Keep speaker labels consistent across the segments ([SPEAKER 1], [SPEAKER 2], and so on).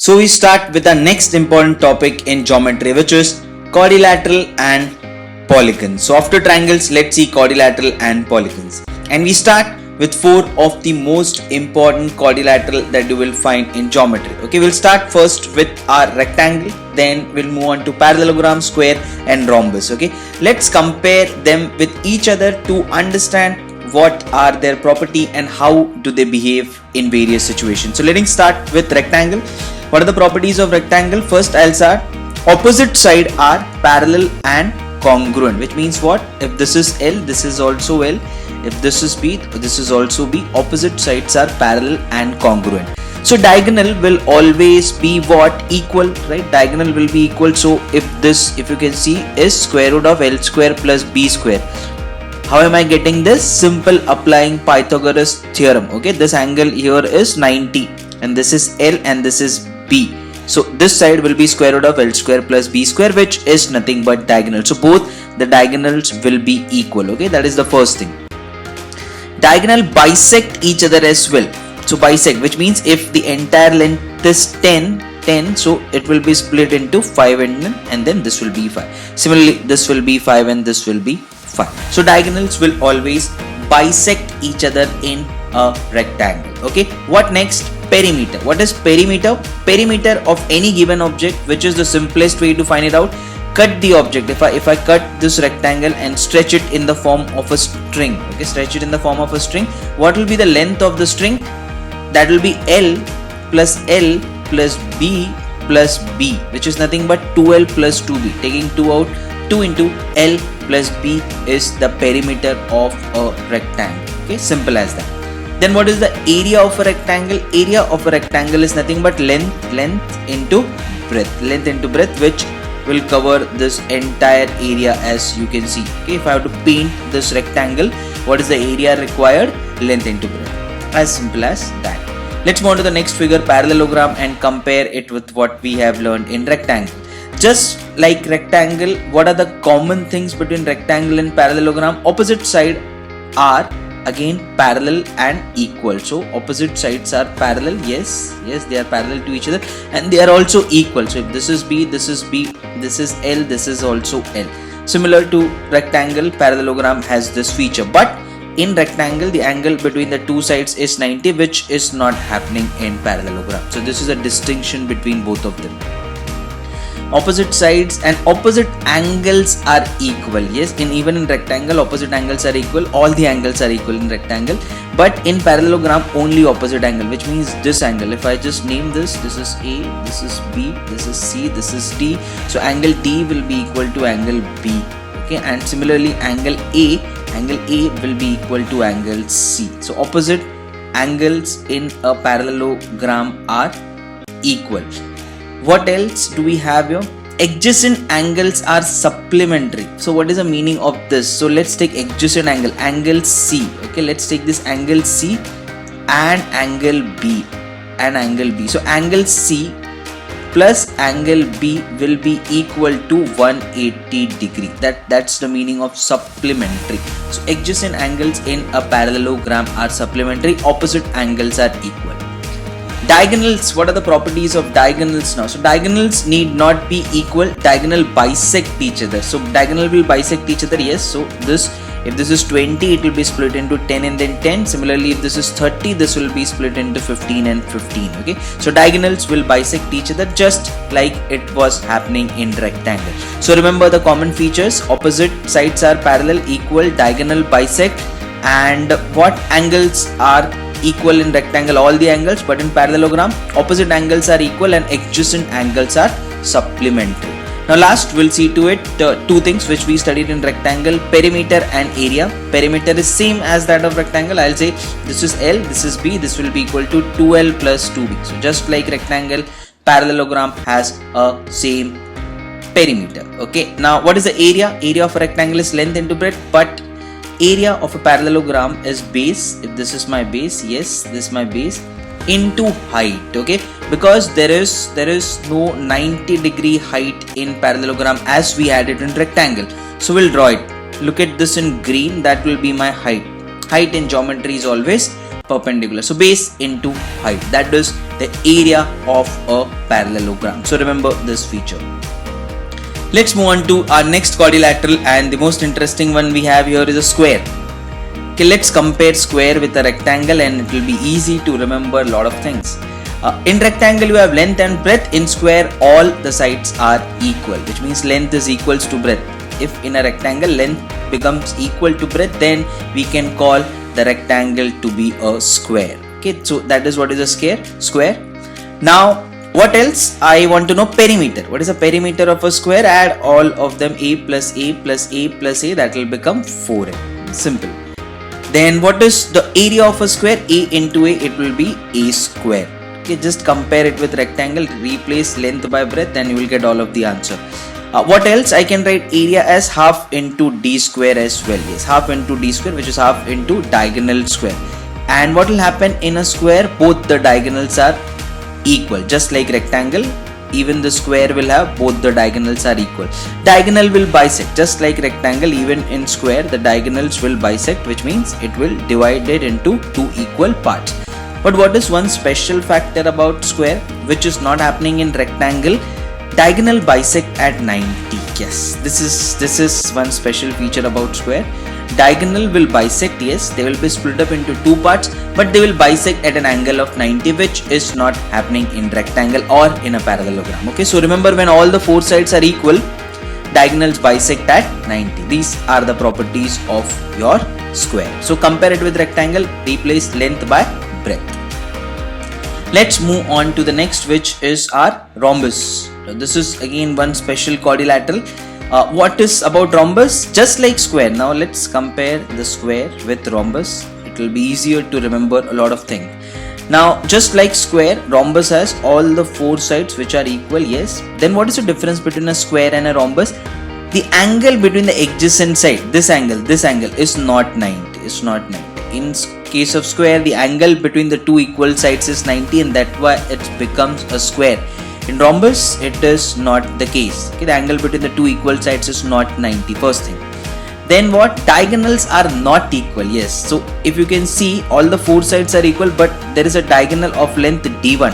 [SPEAKER 1] So we start with the next important topic in geometry, which is quadrilateral and polygons. So after triangles, let's see quadrilateral and polygons. And we start with four of the most important quadrilateral that you will find in geometry. Okay, we'll start first with our rectangle, then we'll move on to parallelogram, square and rhombus. Okay, let's compare them with each other to understand what are their property and how do they behave in various situations. So let's start with rectangle. What are the properties of rectangle? First I'll start. Opposite side are parallel and congruent, which means what? If this is L, this is also L. If this is B, this is also B. Opposite sides are parallel and congruent. So diagonal will always be what? Equal, right? Diagonal will be equal. So if this, if you can see, is square root of L square plus B square. How am I getting this? Simple applying Pythagoras theorem. Okay, this angle here is 90 and this is L and this is B. So this side will be square root of L square plus B square, which is nothing but diagonal. So both the diagonals will be equal. Okay, that is the first thing. Diagonal bisect each other as well. So bisect, which means if the entire length is 10, so it will be split into 5 and then this will be 5. Similarly, this will be 5 and this will be 5. So diagonals will always bisect each other in a rectangle. Okay, what next? Perimeter. What is perimeter? Perimeter of any given object, which is the simplest way to find it out. Cut the object. If I cut this rectangle and stretch it in the form of a string, okay, stretch it in the form of a string, what will be the length of the string? That will be L plus B plus B, which is nothing but 2L plus 2B. Taking 2 out, 2 into L plus B is the perimeter of a rectangle. Okay, simple as that. Then what is the area of a rectangle? Area of a rectangle is nothing but length into breadth, which will cover this entire area, as you can see. Okay, if I have to paint this rectangle, what is the area required? Length into breadth. As simple as that. Let's move on to the next figure, parallelogram, and compare it with what we have learned in rectangle. Just like rectangle, what are the common things between rectangle and parallelogram? Opposite side are again parallel and equal. So opposite sides are parallel. Yes, they are parallel to each other and they are also equal. So if this is B, this is B, this is L, this is also L. Similar to rectangle, parallelogram has this feature, but in rectangle the angle between the two sides is 90, which is not happening in parallelogram. So this is a distinction between both of them. Opposite sides and opposite angles are equal. Yes, even in rectangle opposite angles are equal. All the angles are equal in rectangle, but in parallelogram only opposite angle, which means this angle. If I just name this is A, this is B, this is C, this is D. So angle D will be equal to angle B. Okay, and similarly angle A will be equal to angle C. So opposite angles in a parallelogram are equal. What else do we have here? Adjacent angles are supplementary. So what is the meaning of this? So let's take adjacent angle C. Okay, let's take this angle C and angle B So angle C plus angle B will be equal to 180 degree. That's the meaning of supplementary. So adjacent angles in a parallelogram are supplementary. Opposite angles are equal. Diagonals, what are the properties of diagonals now? So diagonals need not be equal. Diagonal bisect each other. So diagonal will bisect each other. Yes. So this, if this is 20, it will be split into 10 and then 10. Similarly, if this is 30, this will be split into 15 and 15. Okay. So diagonals will bisect each other just like it was happening in rectangle. So remember the common features. Opposite sides are parallel, equal, diagonal bisect, and what angles are equal in rectangle? All the angles, but in parallelogram opposite angles are equal and adjacent angles are supplementary. Now last we'll see to it two things which we studied in rectangle: perimeter and area. Perimeter is same as that of rectangle. I'll say this is L, this is B, this will be equal to 2L plus 2B. So just like rectangle, parallelogram has a same perimeter. Okay, now what is the area? Area of a rectangle is length into breadth, but area of a parallelogram is base. If this is my base, yes, this is my base, into height. Okay, because there is no 90 degree height in parallelogram as we had it in rectangle. So we'll draw it. Look at this in green, that will be my height. Height in geometry is always perpendicular. So base into height, that is the area of a parallelogram. So remember this feature. Let's move on to our next quadrilateral, and the most interesting one we have here is a square. Okay, let's compare square with a rectangle, and it will be easy to remember a lot of things. In rectangle you have length and breadth. In square all the sides are equal, which means length is equals to breadth. If in a rectangle length becomes equal to breadth, then we can call the rectangle to be a square. Okay, so that is what is a square. Now what else? I want to know perimeter. What is the perimeter of a square? Add all of them, a plus a plus a plus a, that will become 4a. Simple. Then what is the area of a square? A into a, it will be a square. Okay, just compare it with rectangle, replace length by breadth, and you will get all of the answer. What else? I can write area as half into d square as well. Yes, half into d square, which is half into diagonal square. And what will happen in a square? Both the diagonals are equal. Just like rectangle, even the square will have both the diagonals are equal. Diagonal will bisect. Just like rectangle, even in square the diagonals will bisect, which means it will divide it into two equal parts. But what is one special factor about square which is not happening in rectangle? Diagonal bisect at 90. Yes, this is one special feature about square. Diagonal will bisect, yes, they will be split up into two parts, but they will bisect at an angle of 90, which is not happening in rectangle or in a parallelogram. Okay, so remember, when all the four sides are equal, diagonals bisect at 90. These are the properties of your square. So compare it with rectangle, replace length by breadth. Let's move on to the next, which is our rhombus. This is again one special quadrilateral. What is about rhombus? Just like square. Now let's compare the square with rhombus. It will be easier to remember a lot of things. Now just like square, rhombus has all the four sides which are equal. Yes. Then what is the difference between a square and a rhombus? The angle between the adjacent side, this angle is not 90. It's not 90. In case of square, the angle between the two equal sides is 90, and that's why it becomes a square. In rhombus, it is not the case. Okay, the angle between the two equal sides is not 90, first thing. Then what? Diagonals are not equal. Yes, so if you can see, all the four sides are equal, but there is a diagonal of length d1,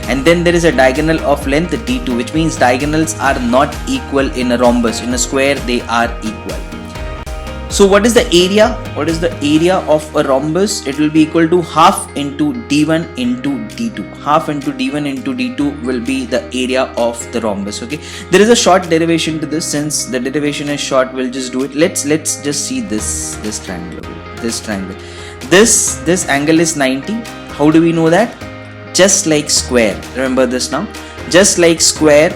[SPEAKER 1] and then there is a diagonal of length d2, which means diagonals are not equal in a rhombus. In a square, they are equal. So what is the area? What is the area of a rhombus? It will be equal to half into d1 into d2. Half into d1 into d2 will be the area of the rhombus. Okay, there is a short derivation to this. Since the derivation is short, we'll just do it. Let's just see this triangle. This angle is 90. How do we know that? Just like square. Remember this now. Just like square,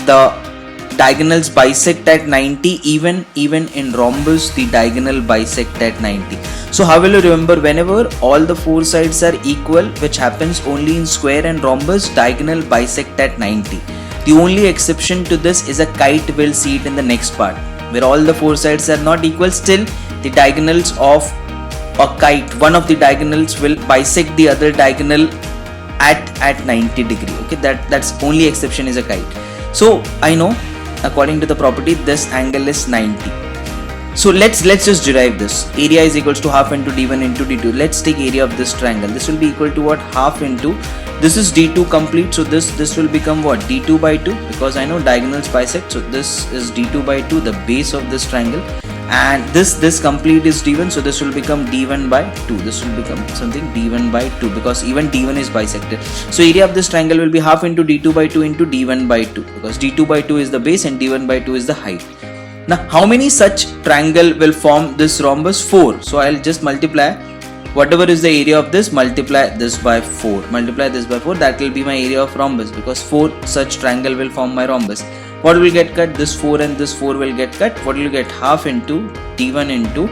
[SPEAKER 1] the diagonals bisect at 90. Even in rhombus, the diagonal bisect at 90. So how will you remember? Whenever all the four sides are equal, which happens only in square and rhombus, diagonal bisect at 90. The only exception to this is a kite. We'll see it in the next part, where all the four sides are not equal. Still, the diagonals of a kite, one of the diagonals will bisect the other diagonal at 90 degree. Okay, that's only exception is a kite. So I know, according to the property, this angle is 90. So let's just derive this. Area is equals to half into d1 into d2. Let's take area of this triangle. This will be equal to what? Half into, this is d2 complete, so this will become what? d2 by 2, because I know diagonals bisect. So this is d2 by 2, the base of this triangle, and this complete is d1, so this will become d1 by 2. This will become something d1 by 2, because even d1 is bisected. So area of this triangle will be half into d2 by 2 into d1 by 2, because d2 by 2 is the base and d1 by 2 is the height. Now how many such triangle will form this rhombus? 4. So I'll just multiply whatever is the area of this, multiply this by 4. Multiply this by 4, that will be my area of rhombus, because 4 such triangle will form my rhombus. What will get cut? This 4 and this 4 will get cut. What will you get? Half into d1 into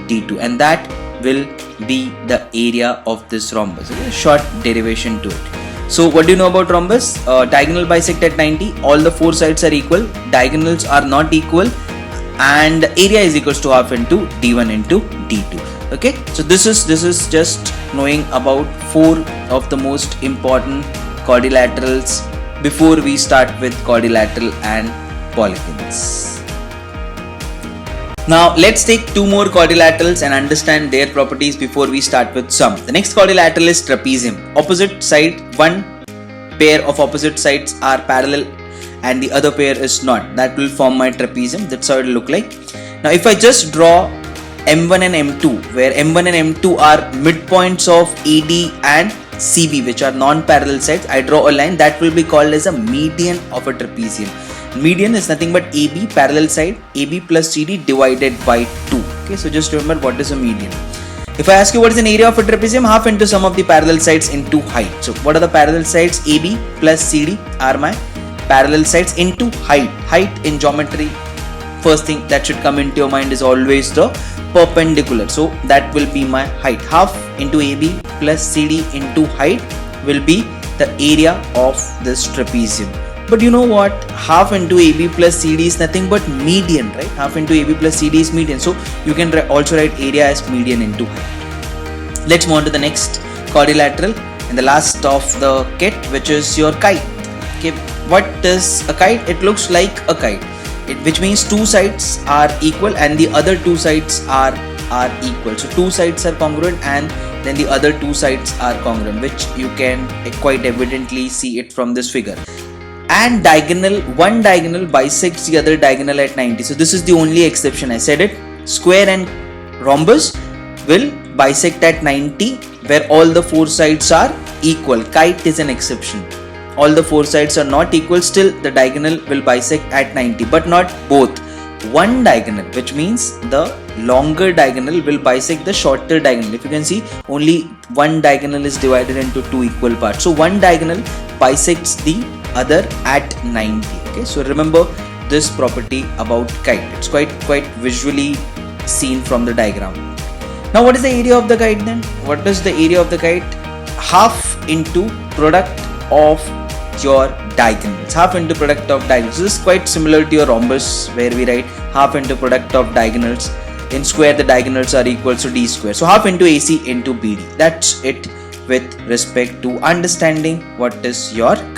[SPEAKER 1] d2, and that will be the area of this rhombus. Okay? Short derivation to it. So what do you know about rhombus? Diagonal bisect at 90. All the four sides are equal. Diagonals are not equal, and area is equals to half into d1 into d2. Okay, so this is just knowing about 4 of the most important quadrilaterals before we start with quadrilateral and polygons. Now let's take two more quadrilaterals and understand their properties before we start with sum. The next quadrilateral is trapezium. Opposite side, one pair of opposite sides are parallel and the other pair is not. That will form my trapezium. That's how it will look like. Now if I just draw M1 and M2, where M1 and M2 are midpoints of AD and CB, which are non-parallel sides, I draw a line that will be called as a median of a trapezium. Median is nothing but AB, parallel side, AB plus CD divided by 2. Okay, so just remember what is a median. If I ask you what is an area of a trapezium, half into sum of the parallel sides into height. So what are the parallel sides? AB plus CD are my parallel sides into height. Height in geometry, first thing that should come into your mind is always the perpendicular. So that will be my height. Half into AB plus CD into height will be the area of this trapezium. But you know what? Half into AB plus CD is nothing but median, right? Half into AB plus CD is median. So you can also write area as median into height. Let's move on to the next quadrilateral and the last of the kit, which is your kite. Okay, what is a kite? It looks like a kite, which means two sides are equal and the other two sides are equal. So two sides are congruent and then the other two sides are congruent, which you can quite evidently see it from this figure. And diagonal, one diagonal bisects the other diagonal at 90. So this is the only exception. I said it. Square and rhombus will bisect at 90, where all the four sides are equal. Kite is an exception. All the four sides are not equal, still the diagonal will bisect at 90, but not both. One diagonal, which means the longer diagonal will bisect the shorter diagonal. If you can see, only one diagonal is divided into two equal parts. So one diagonal bisects the other at 90. Okay, so remember this property about kite. It's quite visually seen from the diagram. Now what is the area of the kite then? What is the area of the kite? Half into product of your diagonals. Half into product of diagonals. This is quite similar to your rhombus, where we write half into product of diagonals. In square the diagonals are equal to d square. So half into AC into BD. That's it with respect to understanding what is your kite.